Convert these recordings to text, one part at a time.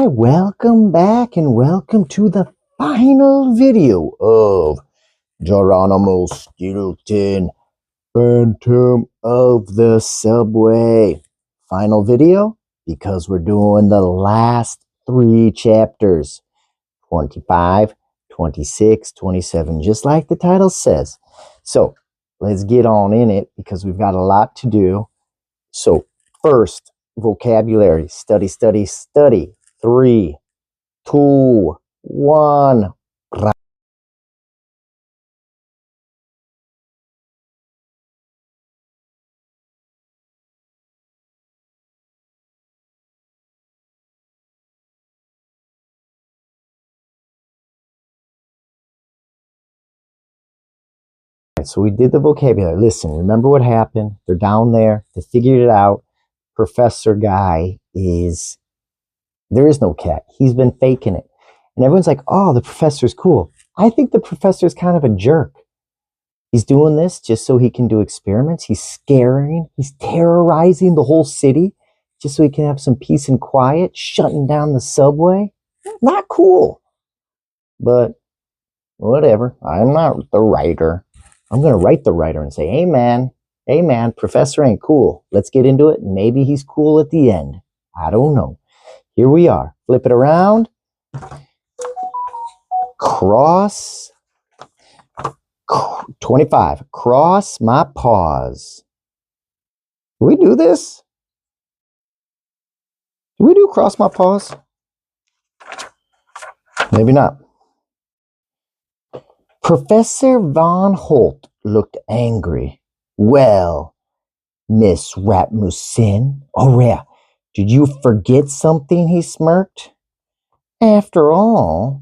right, welcome back and welcome to the final video of Geronimo Stilton Phantom of the Subway. Final video because we're doing the last 3 chapters, 25, 26, 27, just like the title says. So let's get on in it because we've got a lot to do. So first, vocabulary, study, study, study. 3, 2, 1. So we did the vocabulary. Listen, remember what happened? They're down there. They figured it out. Professor Guy there is no cat. He's been faking it. And everyone's like, oh, the professor's cool. I think the professor's kind of a jerk. He's doing this just so he can do experiments. He's terrorizing the whole city just so he can have some peace and quiet, shutting down the subway. Not cool. But whatever. I'm not the writer. I'm going to write the writer and say, hey man, professor ain't cool. Let's get into it. Maybe he's cool at the end. I don't know. Here we are. Flip it around. Cross. 25. Cross my paws. Do we do this? Do we do cross my paws? Maybe not. Professor Von Holt looked angry. Well, Miss Rasmussen. Oh, yeah. Did you forget something? He smirked. After all,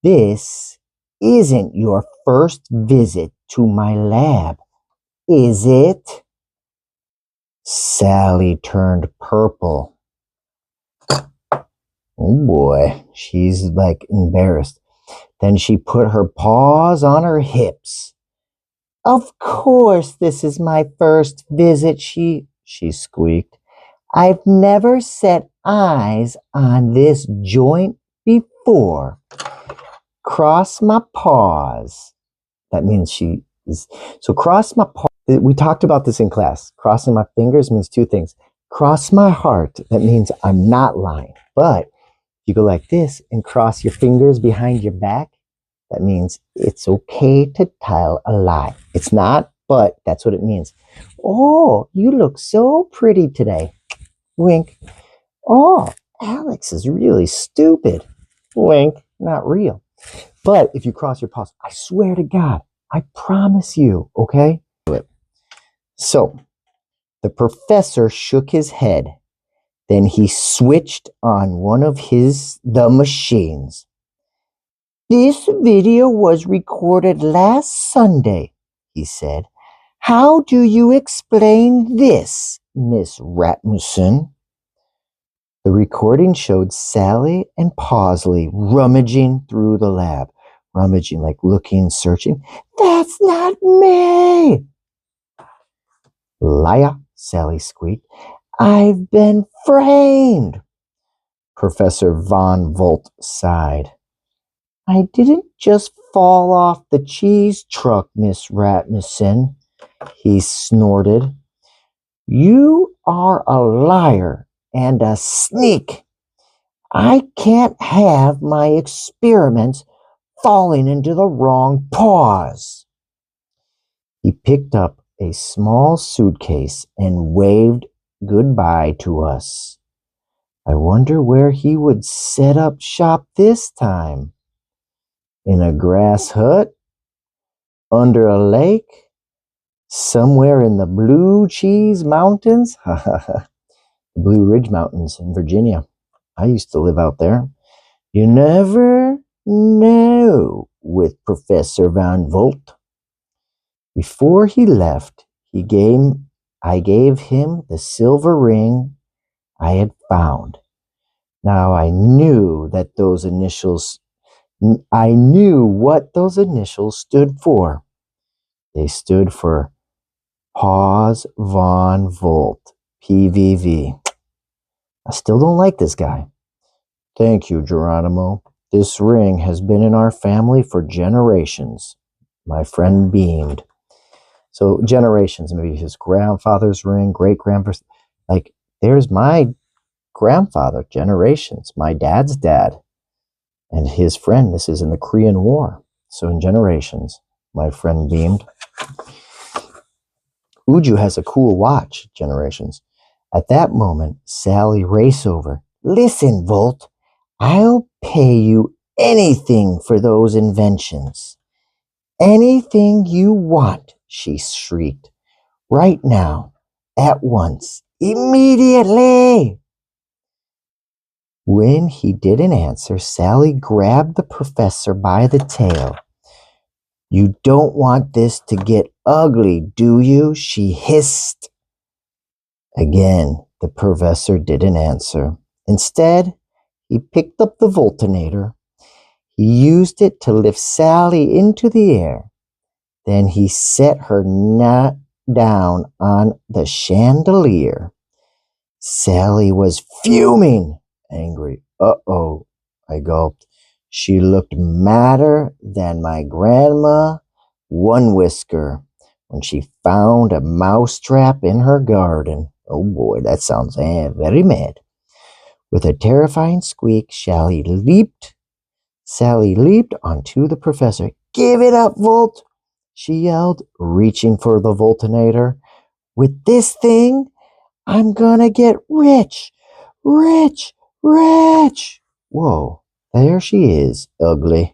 this isn't your first visit to my lab, is it? Sally turned purple. Oh boy, she's like embarrassed. Then she put her paws on her hips. Of course this is my first visit, she squeaked. I've never set eyes on this joint before. Cross my paws. That means she is. So cross my paws. We talked about this in class. Crossing my fingers means 2 things. Cross my heart. That means I'm not lying. But you go like this and cross your fingers behind your back. That means it's okay to tell a lie. It's not, but that's what it means. Oh, you look so pretty today. Wink. Oh, Alex is really stupid. Wink. Not real. But if you cross your paws, I swear to God, I promise you, okay? So, the professor shook his head. Then he switched on one of the machines. This video was recorded last Sunday, he said. How do you explain this, Miss Rasmussen? The recording showed Sally and Pawsley rummaging through the lab. Rummaging, like looking, searching. That's not me! Liar, Sally squeaked. I've been framed. Professor Von Volt sighed. I didn't just fall off the cheese truck, Miss Rasmussen, he snorted. You are a liar and a sneak. I can't have my experiments falling into the wrong paws. He picked up a small suitcase and waved goodbye to us. I wonder where he would set up shop this time. In a grass hut? Under a lake? Somewhere in the Blue Cheese Mountains? The Blue Ridge Mountains in Virginia. I used to live out there. You never know with Professor Von Volt. Before he left, I gave him the silver ring I had found. Now I knew what those initials stood for. They stood for Paws Von Volt, PVV. I still don't like this guy. Thank you, Geronimo. This ring has been in our family for generations. My friend beamed. So generations, maybe his grandfather's ring, great-grandfather's. Like, there's my grandfather, generations, my dad's dad, and his friend. This is in the Korean War. So in generations, my friend beamed. Uju has a cool watch, generations. At that moment, Sally raced over. Listen, Volt, I'll pay you anything for those inventions. Anything you want, she shrieked. Right now, at once, immediately. When he didn't answer, Sally grabbed the professor by the tail. You don't want this to get ugly, do you? She hissed. Again, the professor didn't answer. Instead, he picked up the Voltinator. He used it to lift Sally into the air. Then he set her down on the chandelier. Sally was fuming, angry. Uh-oh, I gulped. She looked madder than my grandma One Whisker when she found a mousetrap in her garden. Oh boy, that sounds very mad. With a terrifying squeak, Sally leaped onto the professor. Give it up, Volt, she yelled, reaching for the Voltinator. With this thing, I'm gonna get rich, rich, rich. Whoa, there she is, ugly.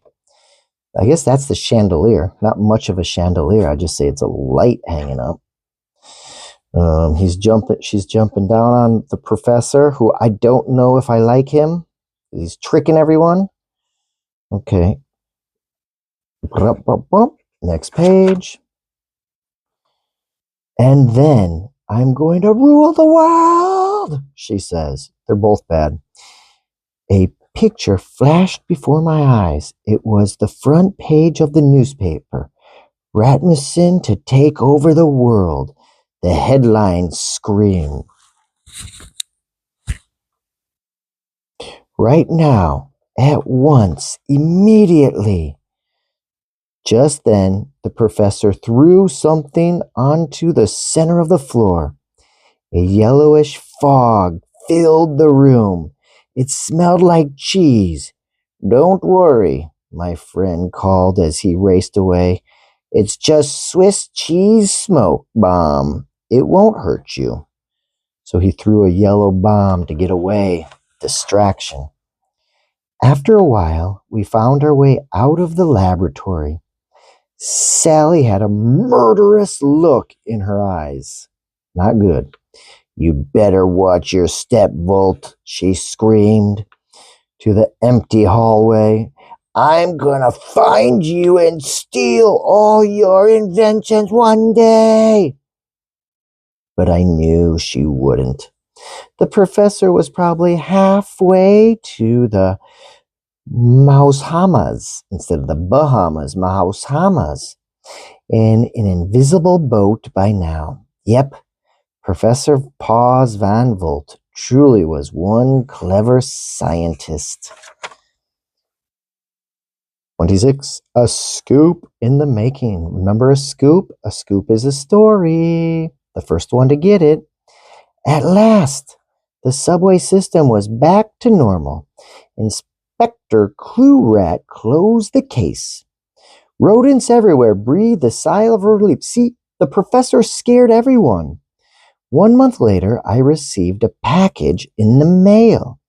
I guess that's the chandelier. Not much of a chandelier. I just say it's a light hanging up. She's jumping down on the professor, who I don't know if I like him. He's tricking everyone. Okay. Next page. And then I'm going to rule the world, she says. They're both bad. A picture flashed before my eyes. It was the front page of the newspaper. Rasmussen to take over the world. The headline screamed. Right now, at once, immediately. Just then, the professor threw something onto the center of the floor. A yellowish fog filled the room. It smelled like cheese. Don't worry, my friend called as he raced away. It's just Swiss cheese smoke bomb. It won't hurt you. So he threw a yellow bomb to get away. Distraction. After a while, we found our way out of the laboratory. Sally had a murderous look in her eyes. Not good. You better watch your step, Volt, she screamed. To the empty hallway. I'm gonna find you and steal all your inventions one day. But I knew she wouldn't. The professor was probably halfway to the Maushamas instead of the Bahamas, Maushamas, in an invisible boat by now. Yep, Professor Paws Van Volt truly was one clever scientist. 26. A scoop in the making. Remember a scoop? A scoop is a story. The first one to get it. At last, the subway system was back to normal. Inspector Clue Rat closed the case. Rodents everywhere breathed a sigh of relief. See, the professor scared everyone. 1 month later, I received a package in the mail.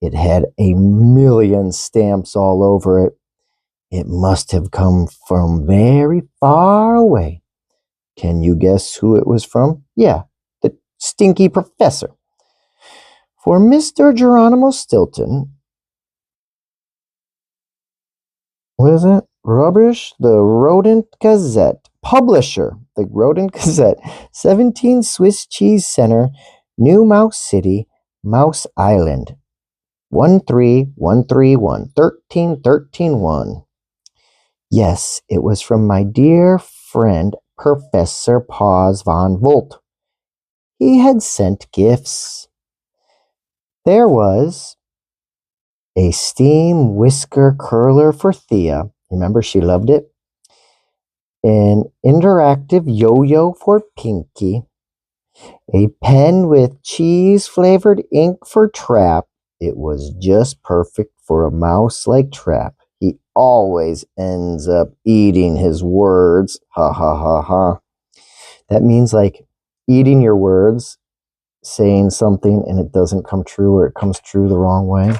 It had 1,000,000 stamps all over it. It must have come from very far away. Can you guess who it was from? Yeah, the stinky professor. For Mr. Geronimo Stilton. What is it? Rubbish, the Rodent Gazette. Publisher, the Rodent Gazette. 17 Swiss Cheese Center, New Mouse City, Mouse Island. 13131 13131. Yes, it was from my dear friend, Professor Paws von Volt. He had sent gifts. There was a steam whisker curler for Thea. Remember, she loved it. An interactive yo-yo for Pinky. A pen with cheese-flavored ink for Trap. It was just perfect for a mouse like Trap. He always ends up eating his words. Ha ha ha ha. That means like eating your words, saying something and it doesn't come true or it comes true the wrong way.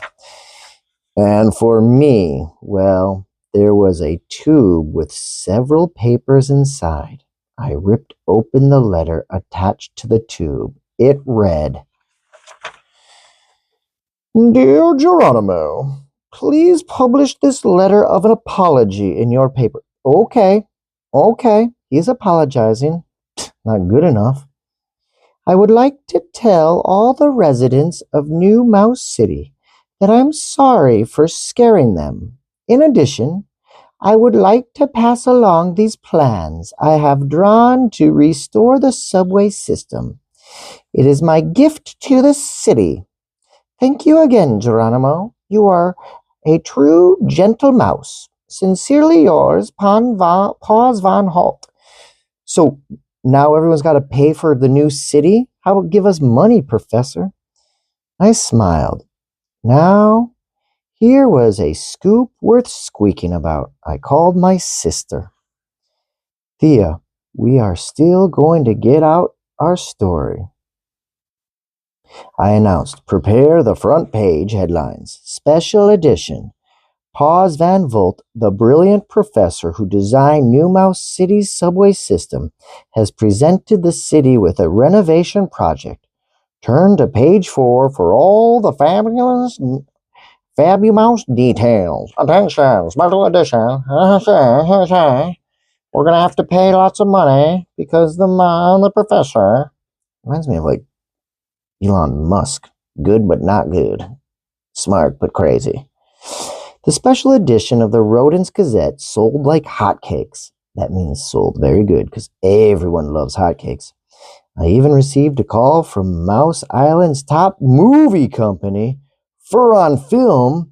And for me, well, there was a tube with several papers inside. I ripped open the letter attached to the tube. It read, Dear Geronimo, please publish this letter of an apology in your paper. Okay, he's apologizing. Not good enough. I would like to tell all the residents of New Mouse City that I'm sorry for scaring them. In addition, I would like to pass along these plans I have drawn to restore the subway system. It is my gift to the city. Thank you again, Geronimo. You are a true gentle mouse. Sincerely yours, Paws Von Halt. So now everyone's got to pay for the new city? How about give us money, Professor? I smiled. Now, here was a scoop worth squeaking about. I called my sister. Thea, we are still going to get out our story. I announced, prepare the front page headlines. Special edition. Paws Van Volt, the brilliant professor who designed New Mouse City's subway system, has presented the city with a renovation project. Turn to page 4 for all the fabulous details. Attention, special edition. We're going to have to pay lots of money because the professor reminds me of like Elon Musk. Good but not good. Smart but crazy. The special edition of the Rodents Gazette sold like hotcakes. That means sold very good because everyone loves hotcakes. I even received a call from Mouse Island's top movie company, Furon Film.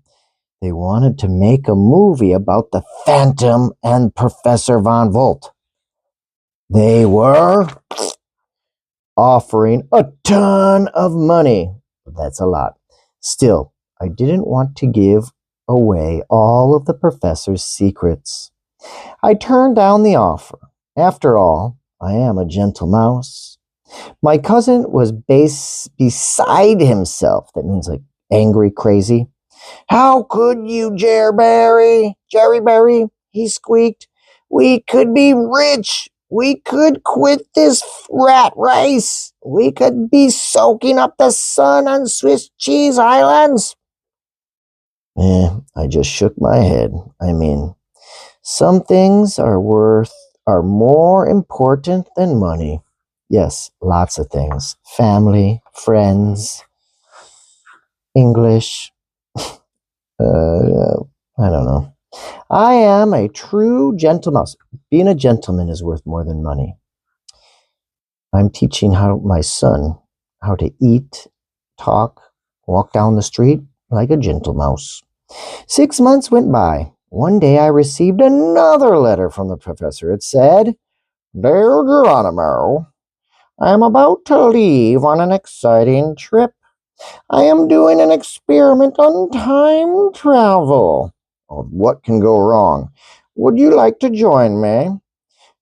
They wanted to make a movie about the Phantom and Professor Von Volt. They were offering a ton of money. That's a lot. Still, I didn't want to give away all of the professor's secrets. I turned down the offer. After all, I am a gentle mouse. My cousin was beside himself. That means like angry, crazy. How could you, Jerry Berry, he squeaked. We could be rich. We could quit this rat race. We could be soaking up the sun on Swiss cheese islands. I just shook my head. I mean, some things are more important than money. Yes, lots of things. Family, friends, English. I don't know. I am a true gentle mouse. Being a gentleman is worth more than money. I'm teaching my son how to eat, talk, walk down the street like a gentle mouse. 6 months went by. One day I received another letter from the professor. It said, Dear Geronimo, I am about to leave on an exciting trip. I am doing an experiment on time travel. Oh, what can go wrong? Would you like to join me?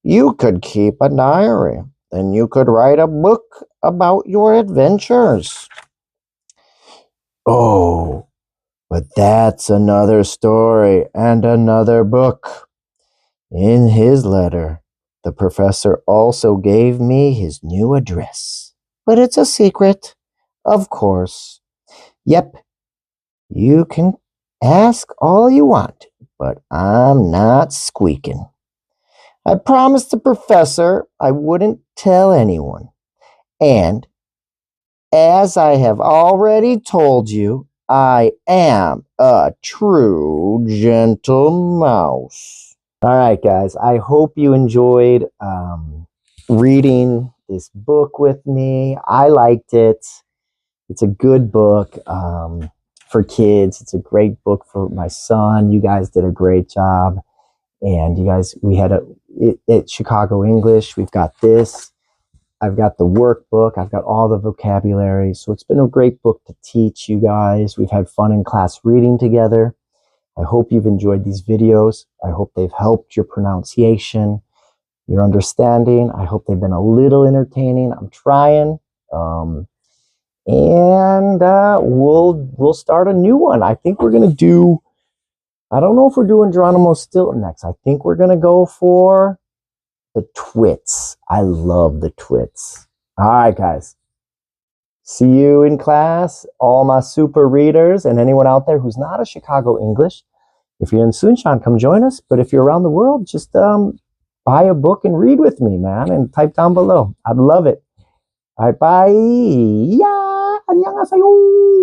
You could keep a diary. Then you could write a book about your adventures. Oh, but that's another story and another book. In his letter, the professor also gave me his new address. But it's a secret, of course. Yep, you can ask all you want, but I'm not squeaking. I promised the professor I wouldn't tell anyone. And as I have already told you, I am a true gentle mouse. All right, guys, I hope you enjoyed reading this book with me. I liked it. It's a good book. for kids. It's a great book for my son. You guys did a great job. And you guys, we had it Chicago English. We've got this. I've got the workbook. I've got all the vocabulary. So it's been a great book to teach you guys. We've had fun in class reading together. I hope you've enjoyed these videos. I hope they've helped your pronunciation, your understanding. I hope they've been a little entertaining. I'm trying. We'll start a new one. I think we're going to do, I don't know if we're doing Geronimo Stilton next. I think we're going to go for the twits. I love the twits. All right, guys. See you in class, all my super readers, and anyone out there who's not a Chicago English. If you're in Sunshine, come join us. But if you're around the world, just buy a book and read with me, man, and type down below. I'd love it. All right, bye. Yeah, 안녕하세요.